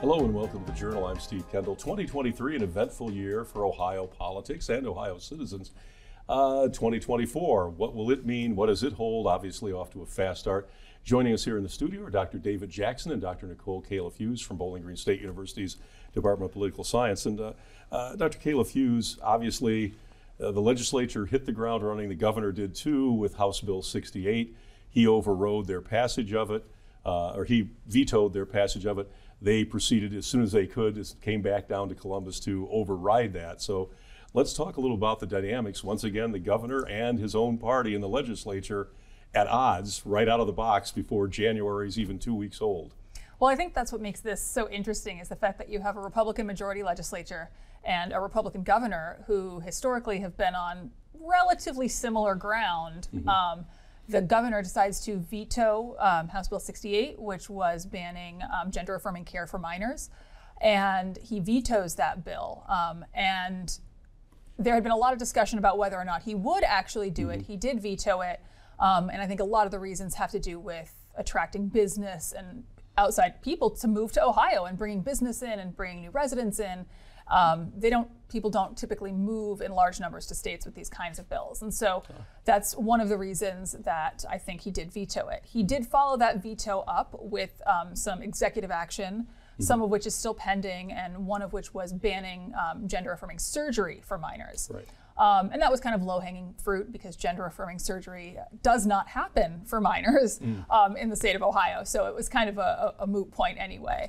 Hello and welcome to the Journal. I'm Steve Kendall. 2023, an eventful year for Ohio politics and Ohio citizens. 2024, what will it mean? What does it hold? Obviously off to a fast start. Joining us here in the studio are Dr. David Jackson and Dr. Nicole Kalaf-Hughes from Bowling Green State University's Department of Political Science. And Dr. Kalaf-Hughes, obviously the legislature hit the ground running. The governor did too with House Bill 68. He overrode their passage of it, or he vetoed their passage of it. They proceeded as soon as they could, came back down to Columbus to override that. So let's talk a little about the dynamics. Once again, the governor and his own party in the legislature at odds right out of the box before January is even 2 weeks old. Well, I think that's what makes this so interesting is the fact that you have a Republican majority legislature and a Republican governor who historically have been on relatively similar ground. Mm-hmm. The governor decides to veto House Bill 68, which was banning gender-affirming care for minors, and he vetoes that bill. And there had been a lot of discussion about whether or not he would actually do it. He did veto it, and I think a lot of the reasons have to do with attracting business and outside people to move to Ohio and bringing business in and bringing new residents in. People don't typically move in large numbers to states with these kinds of bills. And so that's one of the reasons that I think he did veto it. He did follow that veto up with some executive action, some of which is still pending, and one of which was banning gender-affirming surgery for minors. Right. And that was kind of low-hanging fruit because gender-affirming surgery does not happen for minors in the state of Ohio. So it was kind of a moot point anyway.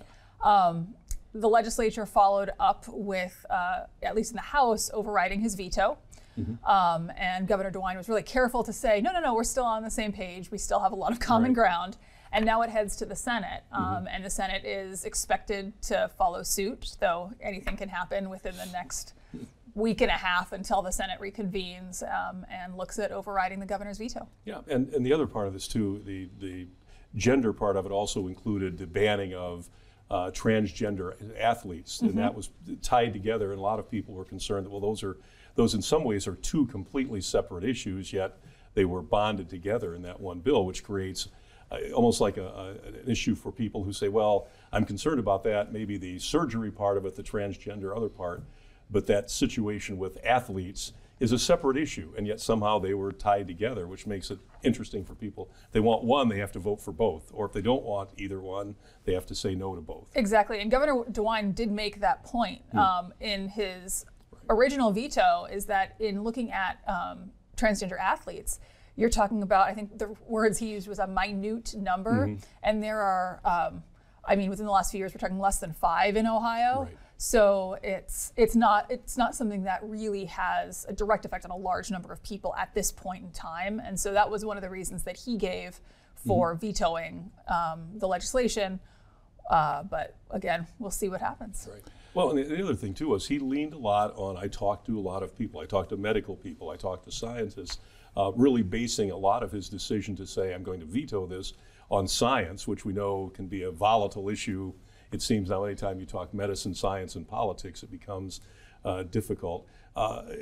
The legislature followed up with, at least in the House, overriding his veto. And Governor DeWine was really careful to say, no, we're still on the same page. We still have a lot of common ground. And now it heads to the Senate. And the Senate is expected to follow suit, though anything can happen within the next week and a half until the Senate reconvenes and looks at overriding the governor's veto. Yeah, and the other part of this too, the gender part of it also included the banning of transgender athletes, and that was tied together, and a lot of people were concerned that, well, those in some ways are two completely separate issues, yet they were bonded together in that one bill, which creates almost like an issue for people who say, well, I'm concerned about that, maybe the surgery part of it, the transgender other part, but that situation with athletes is a separate issue, and yet somehow they were tied together, which makes it interesting for people. If they want one, they have to vote for both, or if they don't want either one, they have to say no to both. Exactly, and Governor DeWine did make that point in his original veto, is that in looking at transgender athletes, you're talking about, I think the words he used was a minute number, and there are, within the last few years, we're talking less than 5 in Ohio. Right. So it's not something that really has a direct effect on a large number of people at this point in time. And so that was one of the reasons that he gave for vetoing the legislation. But again, we'll see what happens. Right. Well, and the other thing too was he leaned a lot on, I talked to a lot of people. I talked to medical people. I talked to scientists, really basing a lot of his decision to say, I'm going to veto this on science, which we know can be a volatile issue. It seems now anytime you talk medicine, science, and politics, it becomes difficult.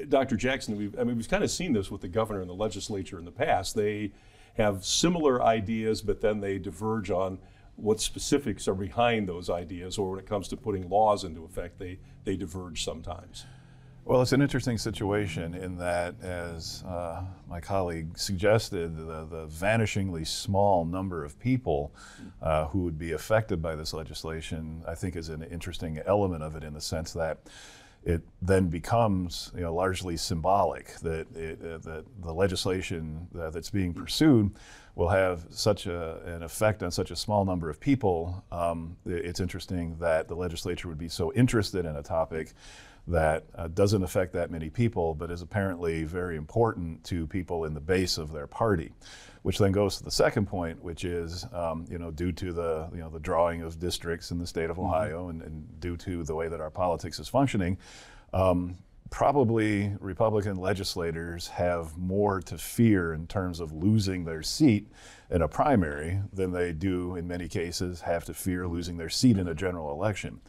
Dr. Jackson, we've kind of seen this with the governor and the legislature in the past. They have similar ideas, but then they diverge on what specifics are behind those ideas, or when it comes to putting laws into effect, they diverge sometimes. Well, it's an interesting situation in that, as my colleague suggested, the vanishingly small number of people who would be affected by this legislation, I think, is an interesting element of it, in the sense that it then becomes, largely symbolic, that that the legislation that's being pursued will have such an effect on such a small number of people. It's interesting that the legislature would be so interested in a topic that doesn't affect that many people, but is apparently very important to people in the base of their party. Which then goes to the second point, which is, due to the drawing of districts in the state of Ohio, and due to the way that our politics is functioning, probably Republican legislators have more to fear in terms of losing their seat in a primary than they do, in many cases, have to fear losing their seat in a general election.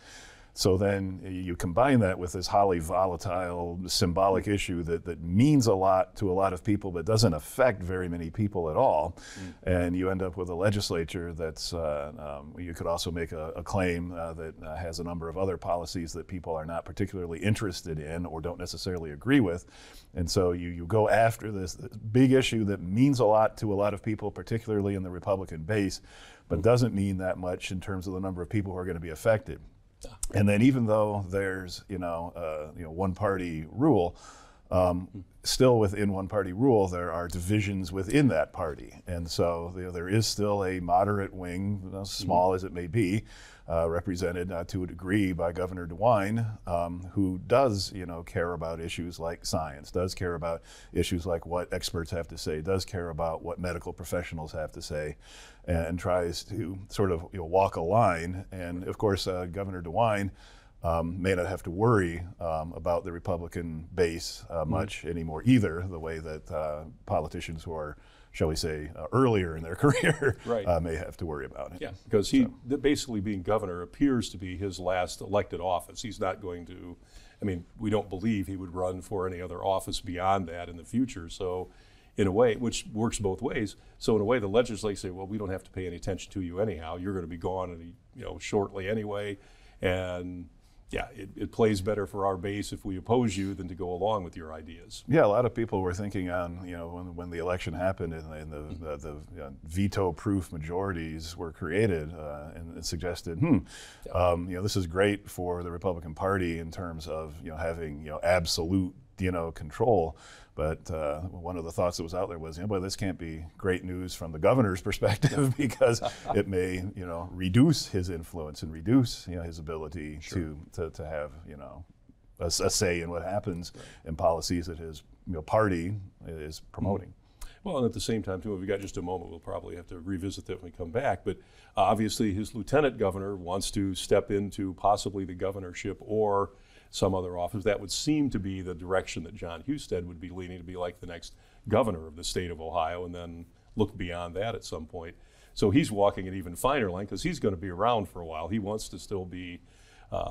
So then you combine that with this highly volatile, symbolic issue that means a lot to a lot of people, but doesn't affect very many people at all. And you end up with a legislature that's, you could also make a claim that has a number of other policies that people are not particularly interested in or don't necessarily agree with. And so you go after this big issue that means a lot to a lot of people, particularly in the Republican base, but doesn't mean that much in terms of the number of people who are going to be affected. And then even though there's, one-party rule, still within one-party rule, there are divisions within that party. And so there is still a moderate wing, small as it may be, represented to a degree by Governor DeWine, who does, care about issues like science, does care about issues like what experts have to say, does care about what medical professionals have to say, and tries to sort of walk a line. And of course, Governor DeWine may not have to worry about the Republican base much anymore either, the way that politicians who are, shall we say, earlier in their career may have to worry about it. Yeah, because basically being governor appears to be his last elected office. He's not going to, we don't believe he would run for any other office beyond that in the future. So in a way, which works both ways. So in a way, the legislature say, well, we don't have to pay any attention to you anyhow. You're going to be gone, shortly anyway. And yeah, it plays better for our base if we oppose you than to go along with your ideas. Yeah, a lot of people were thinking on, when the election happened and the veto-proof majorities were created, and it suggested, this is great for the Republican Party in terms of, having, absolute, control. But one of the thoughts that was out there was, boy, this can't be great news from the governor's perspective because it may, reduce his influence and reduce, his ability to have, a say in what happens in policies that his party is promoting. Well, and at the same time, too, if we've got just a moment, we'll probably have to revisit that when we come back. But obviously, his lieutenant governor wants to step into possibly the governorship or some other office. That would seem to be the direction that John Husted would be leaning, to be like the next governor of the state of Ohio, and then look beyond that at some point. So he's walking an even finer line because he's going to be around for a while. He wants to still be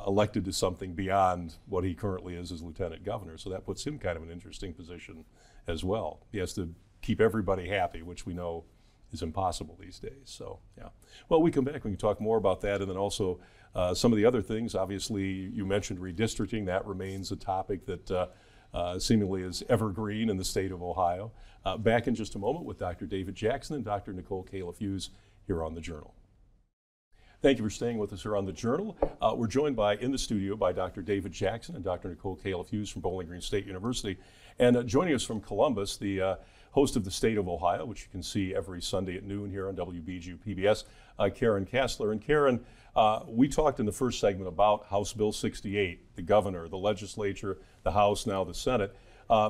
elected to something beyond what he currently is as lieutenant governor. So that puts him kind of in an interesting position as well. He has to keep everybody happy, which we know is impossible these days. So, yeah. Well, we come back, we can talk more about that, and then also some of the other things. Obviously, you mentioned redistricting. That remains a topic that seemingly is evergreen in the state of Ohio. Back in just a moment with Dr. David Jackson and Dr. Nicole Kalaf-Hughes here on The Journal. Thank you for staying with us here on The Journal. We're joined in the studio by Dr. David Jackson and Dr. Nicole Kalaf-Hughes from Bowling Green State University. And joining us from Columbus, the host of the State of Ohio, which you can see every Sunday at noon here on WBGU-PBS, Karen Kasler. And Karen, we talked in the first segment about House Bill 68, the governor, the legislature, the House, now the Senate.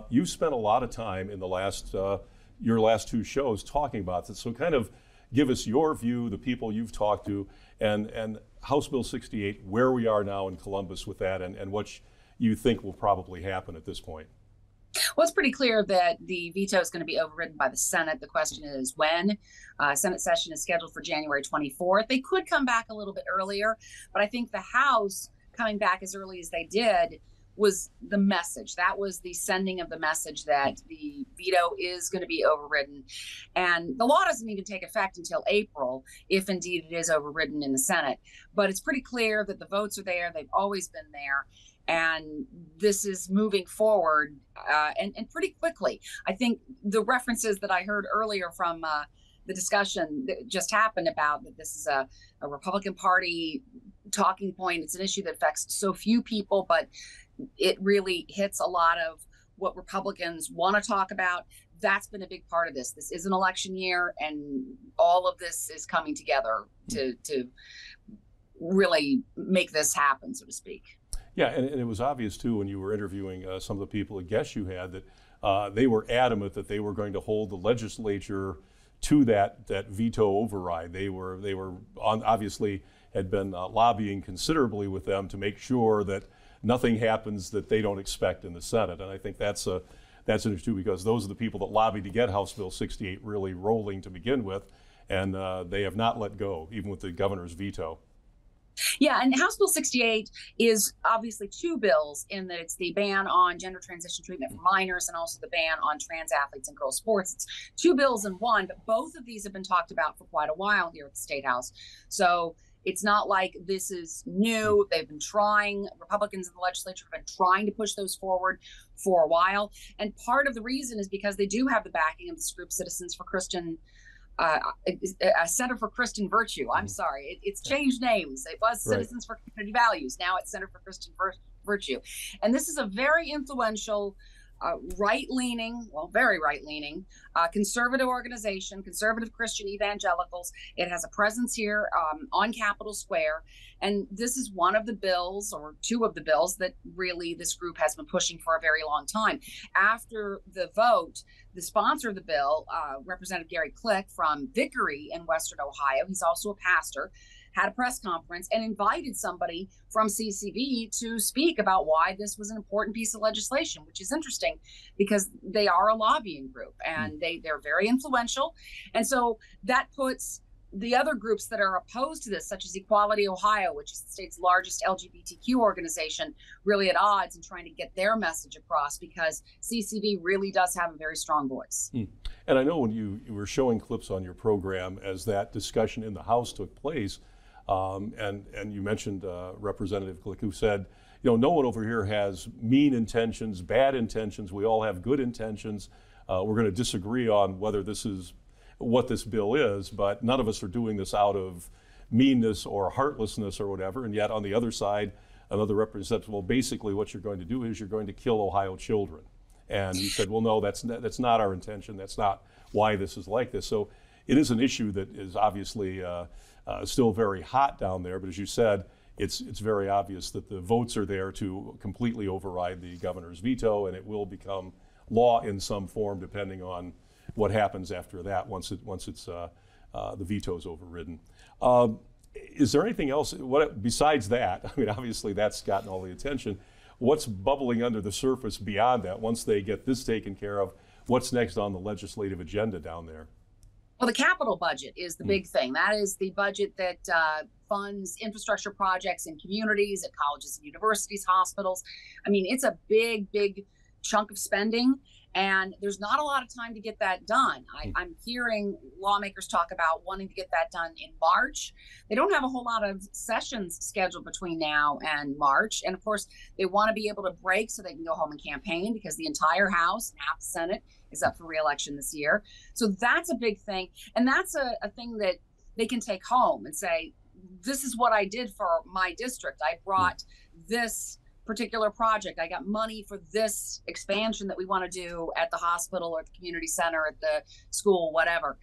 You've spent a lot of time in the your last two shows talking about this. So kind of give us your view, the people you've talked to, and House Bill 68, where we are now in Columbus with that, and what you think will probably happen at this point. Well, it's pretty clear that the veto is going to be overridden by the Senate. The question is when. Senate session is scheduled for January 24th. They could come back a little bit earlier, but I think the House coming back as early as they did was the message. That was the sending of the message that the veto is going to be overridden. And the law doesn't even take effect until April, if indeed it is overridden in the Senate. But it's pretty clear that the votes are there. They've always been there. And this is moving forward and pretty quickly. I think the references that I heard earlier from the discussion that just happened about that this is a Republican Party talking point. It's an issue that affects so few people, but it really hits a lot of what Republicans want to talk about. That's been a big part of this. This is an election year, and all of this is coming together to really make this happen, so to speak. Yeah, and it was obvious, too, when you were interviewing some of the people, I guess you had, that they were adamant that they were going to hold the legislature to that veto override. They were obviously had been lobbying considerably with them to make sure that nothing happens that they don't expect in the Senate. And I think that's interesting, too, because those are the people that lobbied to get House Bill 68 really rolling to begin with, and they have not let go, even with the governor's veto. Yeah, and House Bill 68 is obviously two bills in that it's the ban on gender transition treatment for minors and also the ban on trans athletes in girls' sports. It's two bills in one, but both of these have been talked about for quite a while here at the State House. So it's not like this is new. They've been trying, Republicans in the legislature have been trying to push those forward for a while. And part of the reason is because they do have the backing of this group, Citizens for Christian a Center for Christian Virtue. I'm sorry, it's changed names. It was Citizens for Community Values. Now it's Center for Christian Virtue. And this is a very influential, right-leaning, well, very right-leaning, conservative organization, conservative Christian evangelicals. It has a presence here on Capitol Square. And this is one of the bills, or two of the bills, that really this group has been pushing for a very long time. After the vote, the sponsor of the bill, Representative Gary Click from Vickery in Western Ohio, he's also a pastor, had a press conference and invited somebody from CCV to speak about why this was an important piece of legislation, which is interesting because they are a lobbying group and they're very influential. And so that puts the other groups that are opposed to this, such as Equality Ohio, which is the state's largest LGBTQ organization, really at odds in trying to get their message across, because CCV really does have a very strong voice. And I know when you were showing clips on your program as that discussion in the House took place, and you mentioned Representative Glick, who said, no one over here has mean intentions, bad intentions. We all have good intentions. We're going to disagree on whether this is what this bill is, but none of us are doing this out of meanness or heartlessness or whatever. And yet on the other side, another representative said, well, basically what you're going to do is you're going to kill Ohio children. And he said, well, no, that's not our intention. That's not why this is like this. So it is an issue that is obviously still very hot down there. But as you said, it's very obvious that the votes are there to completely override the governor's veto, and it will become law in some form depending on what happens after that once the veto is overridden. Is there anything else besides that? I mean, obviously that's gotten all the attention. What's bubbling under the surface beyond that? Once they get this taken care of, what's next on the legislative agenda down there? Well, the capital budget is the big thing. That is the budget that funds infrastructure projects in communities, at colleges and universities, hospitals. I mean, it's a big, big chunk of spending. And there's not a lot of time to get that done. I'm hearing lawmakers talk about wanting to get that done in March. They don't have a whole lot of sessions scheduled between now and March. And of course, they want to be able to break so they can go home and campaign, because the entire House and half the Senate is up for re-election this year. So that's a big thing. And that's a thing that they can take home and say, this is what I did for my district. I brought this particular project. I got money for this expansion that we want to do at the hospital or at the community center, at the school, whatever.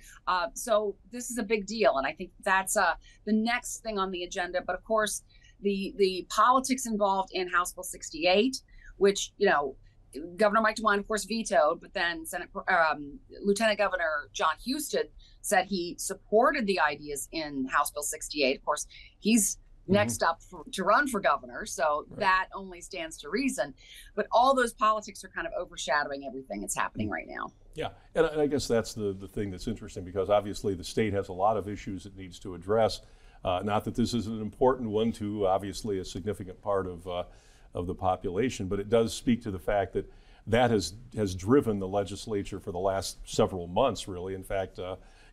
So this is a big deal. And I think that's the next thing on the agenda. But of course, the politics involved in House Bill 68, which, Governor Mike DeWine, of course, vetoed, but then Lieutenant Governor John Husted said he supported the ideas in House Bill 68. Of course, he's next up to run for governor, so that only stands to reason. But all those politics are kind of overshadowing everything that's happening right now. Yeah, and I guess that's the thing that's interesting, because obviously the state has a lot of issues it needs to address. Not that this is an important one to obviously a significant part of the population, but it does speak to the fact that has driven the legislature for the last several months, really. In fact,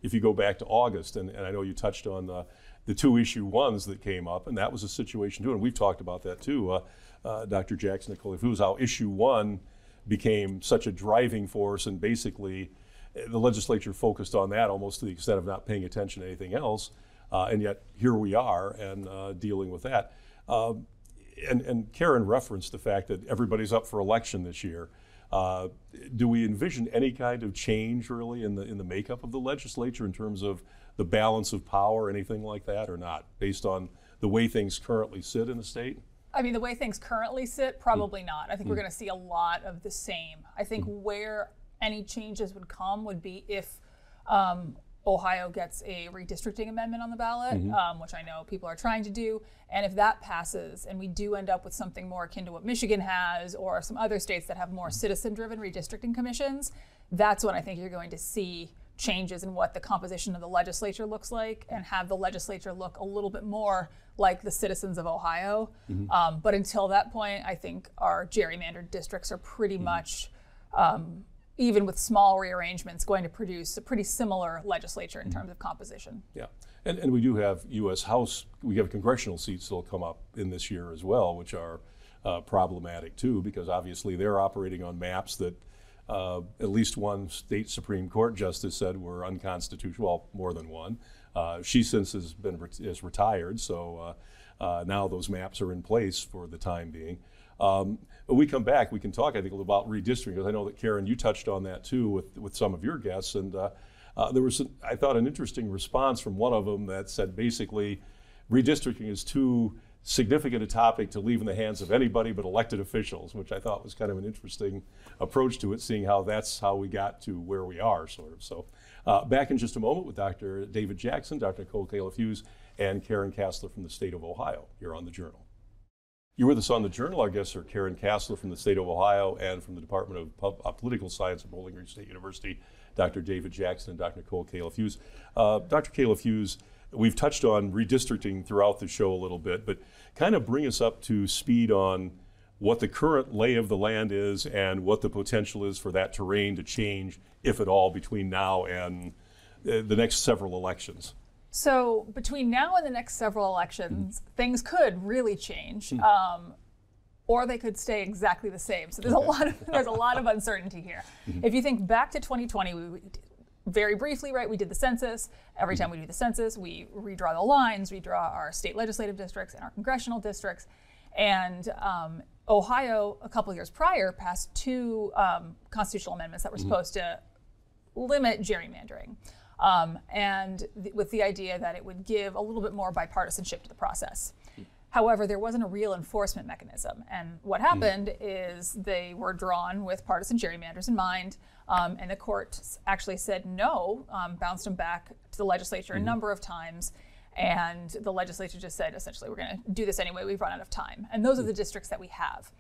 if you go back to August, and I know you touched on the two issue ones that came up, and that was a situation too, and we've talked about that too, Dr. Jackson, Nicole, who's how issue one became such a driving force, and basically the legislature focused on that almost to the extent of not paying attention to anything else, and yet here we are and dealing with that. And Karen referenced the fact that everybody's up for election this year. Do we envision any kind of change really in the makeup of the legislature in terms of the balance of power, anything like that, or not, based on the way things currently sit in the state? I mean, the way things currently sit, probably not. I think we're going to see a lot of the same. I think where any changes would come would be if Ohio gets a redistricting amendment on the ballot, which I know people are trying to do. And if that passes and we do end up with something more akin to what Michigan has, or some other states that have more citizen-driven redistricting commissions, that's when I think you're going to see changes in what the composition of the legislature looks like and have the legislature look a little bit more like the citizens of Ohio. But until that point, I think our gerrymandered districts are pretty much, even with small rearrangements, going to produce a pretty similar legislature in terms of composition. Yeah, and we do have U.S. House, we have congressional seats that'll come up in this year as well, which are problematic too, because obviously they're operating on maps that at least one state Supreme Court justice said were unconstitutional, well, more than one. She since has retired, so now those maps are in place for the time being. When we come back, we can talk, I think, a little about redistricting, because I know that, Karen, you touched on that too with some of your guests, and there was, I thought, an interesting response from one of them that said basically redistricting is too significant a topic to leave in the hands of anybody but elected officials, which I thought was kind of an interesting approach to it, seeing how that's how we got to where we are, sort of. So back in just a moment with Dr. David Jackson, Dr. Nicole Kalaf-Hughes, and Karen Kasler from the state of Ohio. You're on The Journal. You're with us on The Journal. Our guests are Karen Kasler from the state of Ohio, and from the Department of Political Science at Bowling Green State University, Dr. David Jackson and Dr. Nicole Kalaf-Hughes. Dr. Kalaf-Hughes, we've touched on redistricting throughout the show a little bit, but kind of bring us up to speed on what the current lay of the land is and what the potential is for that terrain to change, if at all, between now and the next several elections. So between now and the next several elections, things could really change, or they could stay exactly the same. So there's a lot of uncertainty here. If you think back to 2020, very briefly, right, we did the census. Every time we do the census, we redraw the lines, we draw our state legislative districts and our congressional districts. And Ohio, a couple years prior, passed two constitutional amendments that were supposed to limit gerrymandering. With the idea that it would give a little bit more bipartisanship to the process. However, there wasn't a real enforcement mechanism. And what happened is they were drawn with partisan gerrymanders in mind, and the court actually said no, bounced them back to the legislature a number of times, and the legislature just said, essentially, we're going to do this anyway, we've run out of time. And those are the districts that we have.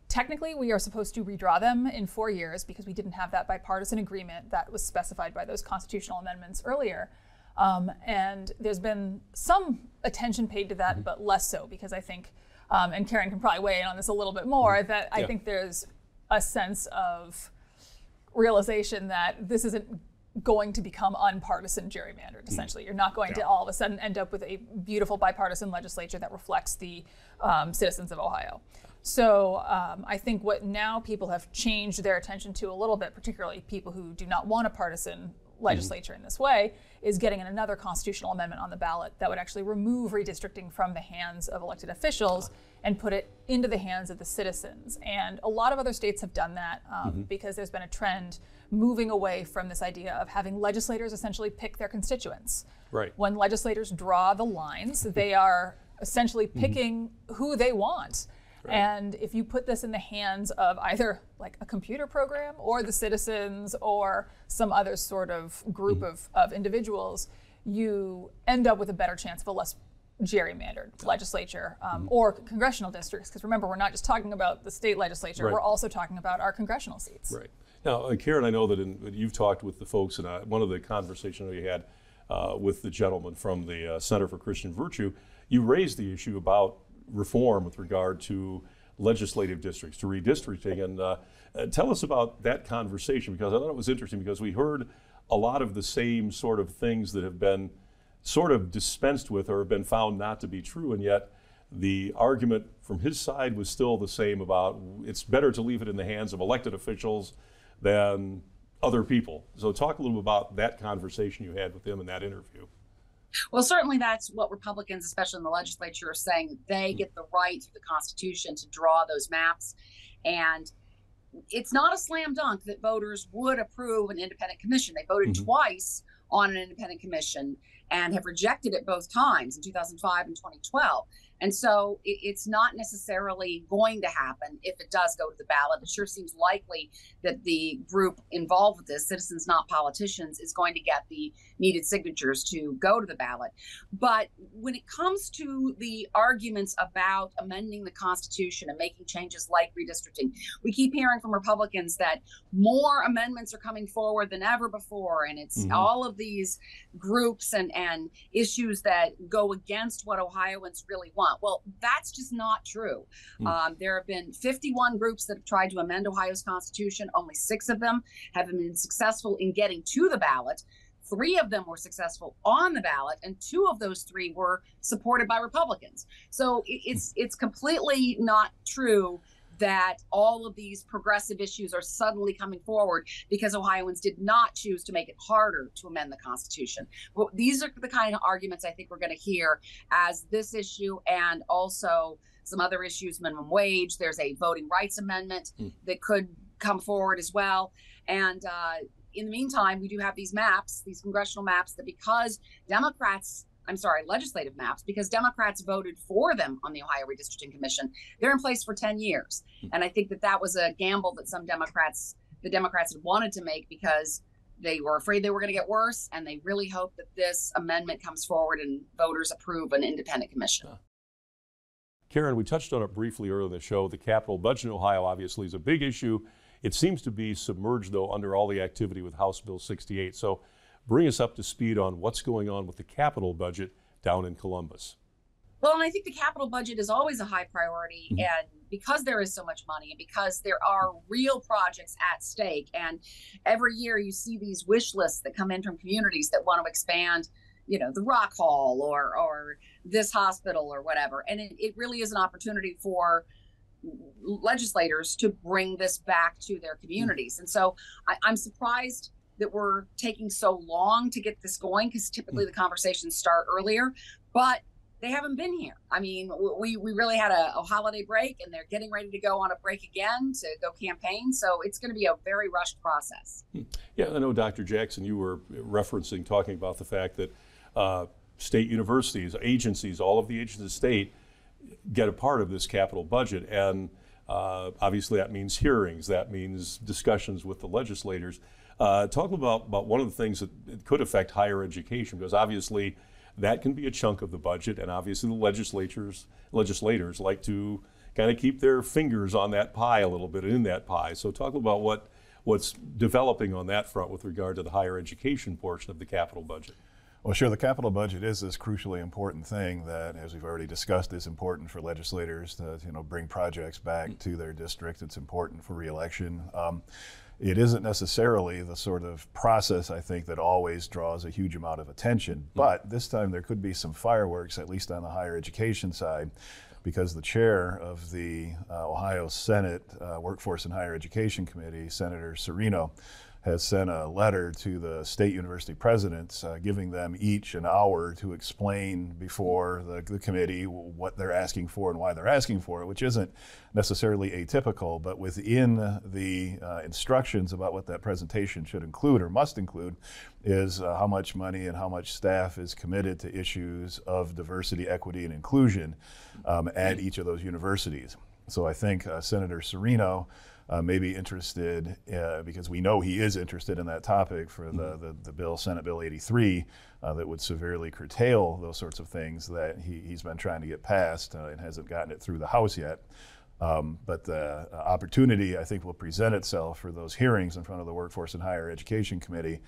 Technically, we are supposed to redraw them in 4 years because we didn't have that bipartisan agreement that was specified by those constitutional amendments earlier. And there's been some attention paid to that, but less so, because I think, and Karen can probably weigh in on this a little bit more, that I think there's a sense of realization that this isn't going to become unpartisan gerrymandered, essentially. You're not going to all of a sudden end up with a beautiful bipartisan legislature that reflects the citizens of Ohio. So I think what now people have changed their attention to a little bit, particularly people who do not want a partisan legislature in this way, is getting another constitutional amendment on the ballot that would actually remove redistricting from the hands of elected officials and put it into the hands of the citizens. And a lot of other states have done that because there's been a trend moving away from this idea of having legislators essentially pick their constituents. Right. When legislators draw the lines, they are essentially picking who they want. And if you put this in the hands of either like a computer program or the citizens or some other sort of group of individuals, you end up with a better chance of a less gerrymandered legislature or congressional districts. Because remember, we're not just talking about the state legislature, we're also talking about our congressional seats. Right. Now, Karen, I know that you've talked with the folks, and one of the conversations you had with the gentleman from the Center for Christian Virtue, you raised the issue about reform with regard to legislative districts, to redistricting, and tell us about that conversation, because I thought it was interesting, because we heard a lot of the same sort of things that have been sort of dispensed with or have been found not to be true, and yet the argument from his side was still the same about it's better to leave it in the hands of elected officials than other people. So talk a little bit about that conversation you had with him in that interview. Well, certainly that's what Republicans, especially in the legislature, are saying. They get the right through the Constitution to draw those maps. And it's not a slam dunk that voters would approve an independent commission. They voted twice on an independent commission. and have rejected it both times in 2005 and 2012. And so it's not necessarily going to happen if it does go to the ballot. It sure seems likely that the group involved with this, Citizens Not Politicians, is going to get the needed signatures to go to the ballot. But when it comes to the arguments about amending the Constitution and making changes like redistricting, we keep hearing from Republicans that more amendments are coming forward than ever before. And it's all of these groups and issues that go against what Ohioans really want. Well, that's just not true. There have been 51 groups that have tried to amend Ohio's Constitution. Only 6 of them have been successful in getting to the ballot. 3 of them were successful on the ballot, and 2 of those 3 were supported by Republicans. So it's completely not true that all of these progressive issues are suddenly coming forward because Ohioans did not choose to make it harder to amend the Constitution. Well, these are the kind of arguments I think we're going to hear as this issue and also some other issues, minimum wage. There's a voting rights amendment that could come forward as well. And in the meantime, we do have these maps, these congressional maps, that because legislative maps, because Democrats voted for them on the Ohio Redistricting Commission, they're in place for 10 years. And I think that was a gamble that the Democrats had wanted to make because they were afraid they were going to get worse. And they really hope that this amendment comes forward and voters approve an independent commission. Karen, we touched on it briefly earlier in the show. The capital budget in Ohio obviously is a big issue. It seems to be submerged, though, under all the activity with House Bill 68. So bring us up to speed on what's going on with the capital budget down in Columbus. Well, and I think the capital budget is always a high priority. And because there is so much money and because there are real projects at stake, and every year you see these wish lists that come in from communities that want to expand, the Rock Hall or this hospital or whatever. And it really is an opportunity for legislators to bring this back to their communities. And so I'm surprised that we're taking so long to get this going, because typically the conversations start earlier, but they haven't been here. I mean, we really had a holiday break, and they're getting ready to go on a break again to go campaign. So it's going to be a very rushed process. Yeah, I know, Dr. Jackson, you were talking about the fact that state universities, agencies, all of the agencies of the state get a part of this capital budget. And obviously that means hearings, that means discussions with the legislators. Talk about one of the things that it could affect higher education, because obviously that can be a chunk of the budget, and obviously the legislators like to kind of keep their fingers on that pie a little bit, in that pie. So talk about what's developing on that front with regard to the higher education portion of the capital budget. Well, sure, the capital budget is this crucially important thing that, as we've already discussed, is important for legislators to bring projects back to their district. It's important for reelection. It isn't necessarily the sort of process, I think, that always draws a huge amount of attention. But this time there could be some fireworks, at least on the higher education side, because the chair of the Ohio Senate Workforce and Higher Education Committee, Senator Serino, has sent a letter to the state university presidents giving them each an hour to explain before the committee what they're asking for and why they're asking for it, which isn't necessarily atypical, but within the instructions about what that presentation should include or must include is how much money and how much staff is committed to issues of diversity, equity, and inclusion at each of those universities. So I think Senator Serino may be interested, because we know he is interested in that topic, for the bill, Senate Bill 83, that would severely curtail those sorts of things that he's been trying to get passed and hasn't gotten it through the House yet. But the opportunity, I think, will present itself for those hearings in front of the Workforce and Higher Education Committee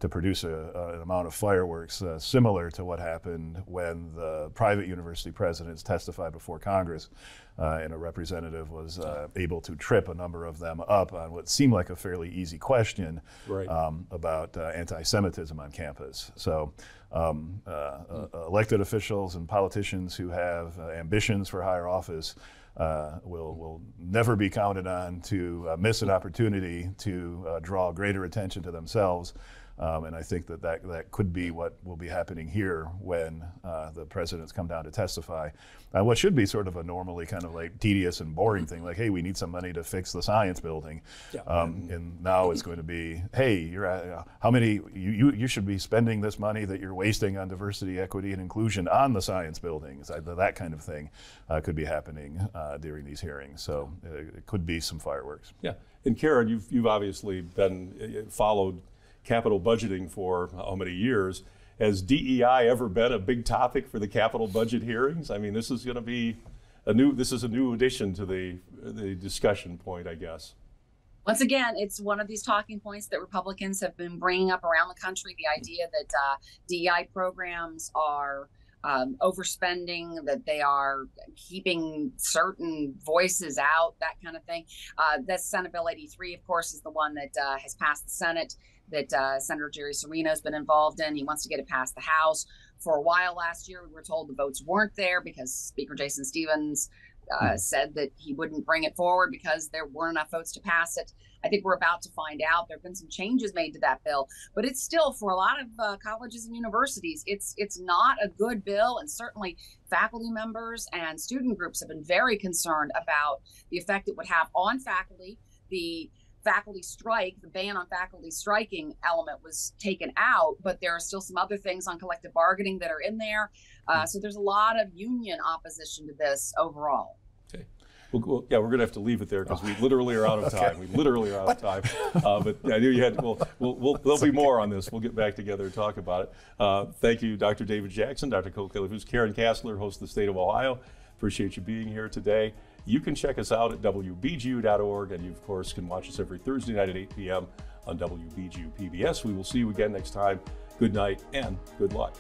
to produce an amount of fireworks similar to what happened when the private university presidents testified before Congress, and a representative was able to trip a number of them up on what seemed like a fairly easy question about anti-Semitism on campus. So elected officials and politicians who have ambitions for higher office will never be counted on to miss an opportunity to draw greater attention to themselves And I think that could be what will be happening here when the presidents come down to testify. What should be sort of a normally kind of like tedious and boring thing, like, hey, we need some money to fix the science building. And now it's going to be, hey, how many, you should be spending this money that you're wasting on diversity, equity, and inclusion on the science buildings. That kind of thing could be happening during these hearings. So it could be some fireworks. Yeah, and Karen, you've obviously followed capital budgeting for how many years? Has DEI ever been a big topic for the capital budget hearings? I mean, this is going to be a new addition to the discussion point, I guess. Once again, it's one of these talking points that Republicans have been bringing up around the country, the idea that DEI programs are overspending, that they are keeping certain voices out, that kind of thing. That's Senate Bill 83, of course, is the one that has passed the Senate, that Senator Jerry Serino has been involved in. He wants to get it past the House. For a while last year, we were told the votes weren't there because Speaker Jason Stephens said that he wouldn't bring it forward because there weren't enough votes to pass it. I think we're about to find out. There have been some changes made to that bill, but it's still, for a lot of colleges and universities, it's not a good bill. And certainly faculty members and student groups have been very concerned about the effect it would have on faculty. The faculty strike, the ban on faculty striking element was taken out, but there are still some other things on collective bargaining that are in there. So there's a lot of union opposition to this overall. Okay. Well, yeah, we're going to have to leave it there because we literally are out of time. Okay. We literally are out of time. But I knew you had. There'll be more on this. We'll get back together and talk about it. Thank you, Dr. David Jackson, Dr. Nicole Kalaf-Hughes, Karen Kasler, host of the State of Ohio. Appreciate you being here today. You can check us out at WBGU.org, and you, of course, can watch us every Thursday night at 8 p.m. on WBGU-PBS. We will see you again next time. Good night and good luck.